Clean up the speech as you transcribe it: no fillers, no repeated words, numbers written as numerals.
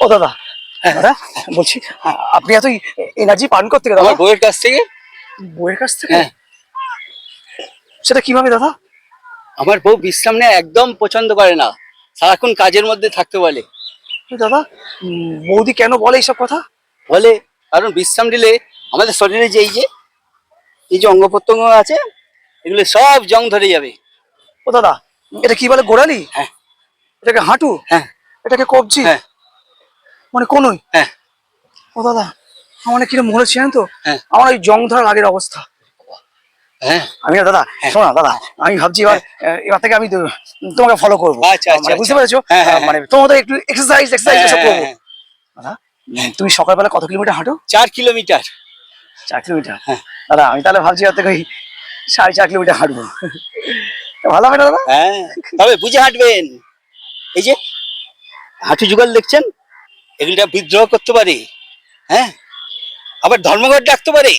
ও দাদা, দাদা বলছি আপনি এত এনার্জি পান করতে দাদা? আমার বউয়ের কাছ থেকে। বউয়ের কাছ থেকে? হ্যাঁ। সেটা কিভাবে দাদা? আমার বউ বিশ্রাম নেওয়া একদম পছন্দ করে না, সারাক্ষণ কাজের মধ্যে থাকতে বলে। দাদা বৌদি কেন বলে এইসব কথা? বলে কারণ বিশ্রাম নিলে আমাদের শরীরে যে এই যে অঙ্গ প্রত্যঙ্গ আছে, এগুলো সব জং ধরে যাবে। ও দাদা, এটা কি বলে, গোড়ালি? হ্যাঁ। এটাকে হাঁটু? হ্যাঁ। এটাকে কবজি? হ্যাঁ। মানে কোনই? হ্যাঁ। ও দাদা, আমার কিরম মনে হচ্ছে জানেন তো? হ্যাঁ। আমার ওই জং ধরার আগের অবস্থা। হ্যাঁ। আমি না দাদা, হ্যাঁ। শোনো না দাদা, আমি ভাবছি এবার থেকে আমি তোমাকে ফলো করবো। আচ্ছা আচ্ছা, মানে বুঝতে পেরেছো? হ্যাঁ হ্যাঁ মানে তোমাদের একটু এক্সারসাইজ এসব করবো। হ্যাঁ। দাদা তুমি সকালবেলা কত কিলোমিটার হাঁটো? 4 কিলোমিটার। 4 কিলোমিটার? হ্যাঁ। দাদা আমি তাহলে ভাবছি ওর থেকে ওই 4.5 কিলোমিটার হাঁটবো। ভালো হবে না দাদা? হ্যাঁ, তবে বুঝে হাঁটবেন। এই যে হাঁটু যুগল দেখছেন, এগুলোটা বিদ্রোহ করতে পারে। হ্যাঁ, আবার ধর্মঘট ডাকতে পারে।